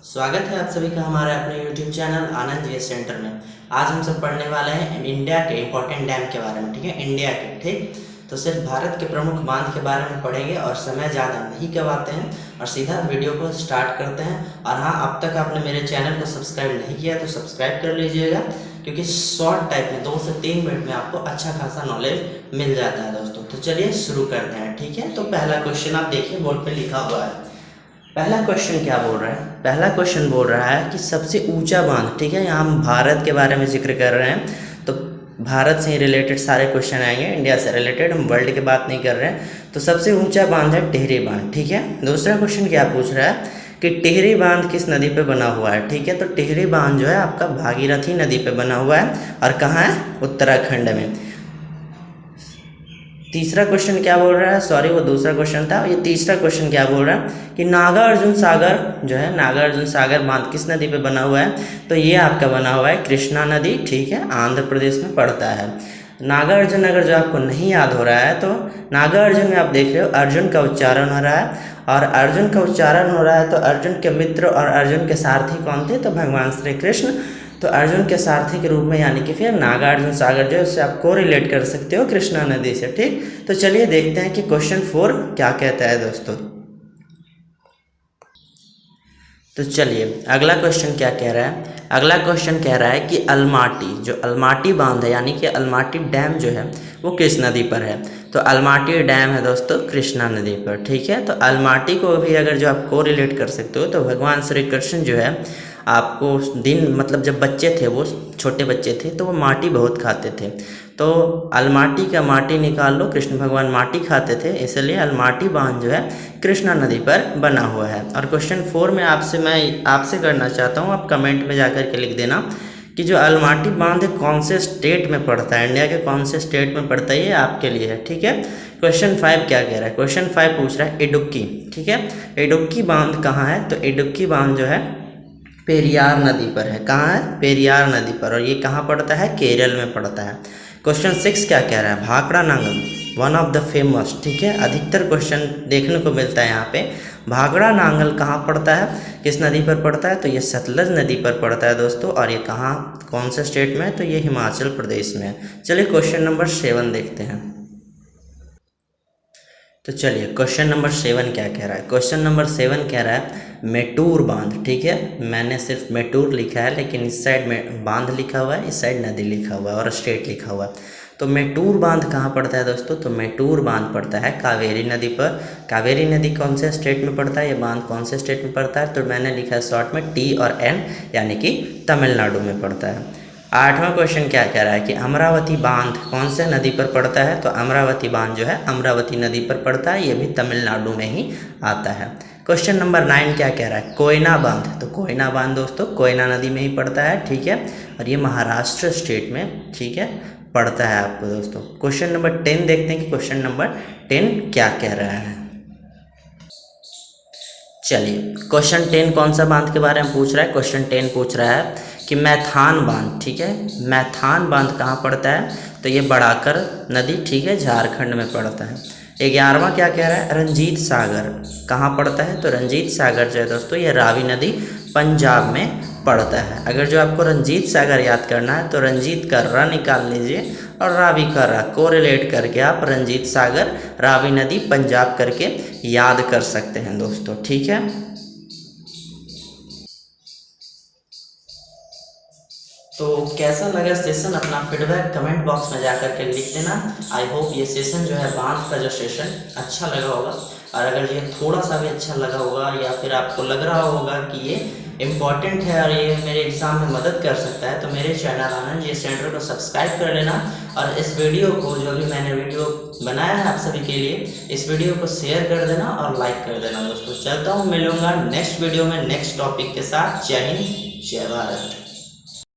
स्वागत है आप सभी का हमारे अपने YouTube चैनल आनंद जीएस सेंटर में। आज हम सब पढ़ने वाले हैं इंडिया के इम्पोर्टेंट डैम के बारे में। ठीक है, इंडिया के, ठीक तो सिर्फ भारत के प्रमुख बांध के बारे में पढ़ेंगे और समय ज़्यादा नहीं करवाते हैं और सीधा वीडियो को स्टार्ट करते हैं। और हाँ, अब तक आपने मेरे चैनल को सब्सक्राइब नहीं किया तो सब्सक्राइब कर लीजिएगा, क्योंकि शॉर्ट टाइप में 2 से 3 मिनट में आपको अच्छा खासा नॉलेज मिल जाता है दोस्तों। तो चलिए शुरू करते हैं। ठीक है, तो पहला क्वेश्चन आप देखिए, बोर्ड पे लिखा हुआ है। पहला क्वेश्चन क्या बोल रहा है? पहला क्वेश्चन बोल रहा है कि सबसे ऊंचा बांध, ठीक है, यहाँ हम भारत के बारे में जिक्र कर रहे हैं, तो भारत से ही रिलेटेड सारे क्वेश्चन आएंगे, इंडिया से रिलेटेड, हम वर्ल्ड की बात नहीं कर रहे हैं। तो सबसे ऊंचा बांध है टिहरी बांध। ठीक है, दूसरा क्वेश्चन क्या पूछ रहा है कि टिहरी बांध किस नदी पे बना हुआ है? ठीक है, तो टिहरी बांध जो है आपका भागीरथी नदी पे बना हुआ है और कहाँ है? उत्तराखंड में। तीसरा क्वेश्चन क्या बोल रहा है? सॉरी, वो दूसरा क्वेश्चन था। ये तीसरा क्वेश्चन क्या बोल रहा है कि नागार्जुन सागर जो है, नागार्जुन सागर बांध किस नदी पे बना हुआ है? तो ये आपका बना हुआ है कृष्णा नदी, ठीक है, आंध्र प्रदेश में पड़ता है। नागार्जुन अगर जो आपको नहीं याद हो रहा है तो नागार्जुन में आप देख रहे हो अर्जुन का उच्चारण हो रहा है, और अर्जुन का उच्चारण हो रहा है तो अर्जुन के मित्र और अर्जुन के सारथी कौन थे? तो भगवान श्री कृष्ण। तो अर्जुन के सारथी के रूप में, यानी कि फिर नागार्जुन सागर जो है उससे आप कोरिलेट कर सकते हो कृष्णा नदी से। ठीक, तो चलिए देखते हैं कि क्वेश्चन 4 क्या कहता है दोस्तों। तो चलिए अगला क्वेश्चन क्या कह रहा है? अगला क्वेश्चन कह रहा है कि अलमाटी, जो अलमाटी बांध है यानी कि अलमाटी डैम जो है वो किस नदी पर है? तो अलमाटी डैम है दोस्तों कृष्णा नदी पर। ठीक है, तो अलमाटी को भी अगर जो आप कोरिलेट कर सकते हो तो भगवान श्री कृष्ण जो है आपको दिन, मतलब जब बच्चे थे, वो छोटे बच्चे थे, तो वो माटी बहुत खाते थे। तो अलमाटी का माटी निकाल लो, कृष्ण भगवान माटी खाते थे, इसलिए अलमाटी बांध जो है कृष्णा नदी पर बना हुआ है। और क्वेश्चन 4 में मैं आपसे करना चाहता हूँ, आप कमेंट में जाकर के लिख देना कि जो अलमाटी बांध कौन से स्टेट में पड़ता है, इंडिया के कौन से स्टेट में पड़ता है, ये आपके लिए है। ठीक है, क्वेश्चन 5 क्या कह रहा है? क्वेश्चन 5 पूछ रहा है इडुक्की। ठीक है, इडुक्की बांध कहाँ है? तो इडुक्की बांध जो है पेरियार नदी पर है। कहाँ है? पेरियार नदी पर, और ये कहाँ पड़ता है? केरल में पड़ता है। क्वेश्चन 6 क्या कह रहा है? Bhakra Nangal, one of the famous, ठीक है, अधिकतर क्वेश्चन देखने को मिलता है यहाँ पे। भाखड़ा नांगल कहाँ पड़ता है, किस नदी पर पड़ता है? तो ये सतलज नदी पर पड़ता है दोस्तों। और ये कहाँ, कौन से स्टेट में है? तो ये हिमाचल प्रदेश में है। चलिए क्वेश्चन नंबर 7 देखते हैं। तो चलिए क्वेश्चन नंबर 7 क्या कह रहा है? क्वेश्चन नंबर 7 कह रहा है मेटूर बांध। ठीक है, मैंने सिर्फ मेटूर लिखा है, लेकिन इस साइड में बांध लिखा हुआ है, इस साइड नदी लिखा हुआ है और स्टेट लिखा हुआ है। तो मेटूर बांध कहाँ पड़ता है दोस्तों? तो मेटूर बांध पड़ता है कावेरी नदी पर। कावेरी नदी कौन से स्टेट में पड़ता है? ये बांध कौन से स्टेट में पड़ता है? तो मैंने लिखा है शॉर्ट में T और N, यानी कि तमिलनाडु में पड़ता है। 8वां क्वेश्चन क्या कह रहा है कि अमरावती बांध कौन से नदी पर पड़ता है? तो अमरावती बांध जो है अमरावती नदी पर पड़ता है, ये भी तमिलनाडु में ही आता है। क्वेश्चन नंबर 9 क्या कह रहा है? कोयना बांध। तो कोयना बांध दोस्तों कोयना नदी में ही पड़ता है, ठीक है, और ये महाराष्ट्र स्टेट में, ठीक है, पड़ता है आपको दोस्तों। क्वेश्चन नंबर 10 देखते हैं कि क्वेश्चन नंबर 10 क्या कह रहा है। चलिए क्वेश्चन 10 कौन सा बांध के बारे में पूछ रहा है? क्वेश्चन 10 पूछ रहा है कि मैथान बांध। ठीक है, मैथान बांध कहाँ पड़ता है? तो ये बड़ाकर नदी, ठीक है, झारखंड में पड़ता है। 11वां क्या कह रहा है? रंजीत सागर कहाँ पड़ता है? तो रंजीत सागर जो है दोस्तों ये रावी नदी पंजाब में पड़ता है। अगर जो आपको रंजीत सागर याद करना है तो रंजीत का र निकाल लीजिए और रावी का रा को रिलेट करके आप रंजीत सागर रावी नदी पंजाब करके याद कर सकते हैं दोस्तों। ठीक है, तो कैसा लगा सेशन? अपना फीडबैक कमेंट बॉक्स में जाकर के लिख देना। आई होप ये सेशन जो है बांध का जो सेशन अच्छा लगा होगा, और अगर ये थोड़ा सा भी अच्छा लगा होगा या फिर आपको लग रहा होगा कि ये इम्पॉर्टेंट है और ये मेरे एग्ज़ाम में मदद कर सकता है, तो मेरे चैनल आनंद जीएस सेंटर को सब्सक्राइब कर लेना, और इस वीडियो को, जो भी मैंने वीडियो बनाया है आप सभी के लिए, इस वीडियो को शेयर कर देना और लाइक कर देना दोस्तों। चलता हूँ, मिलूंगा नेक्स्ट वीडियो में नेक्स्ट टॉपिक के साथ। जय हिंद, जय भारत।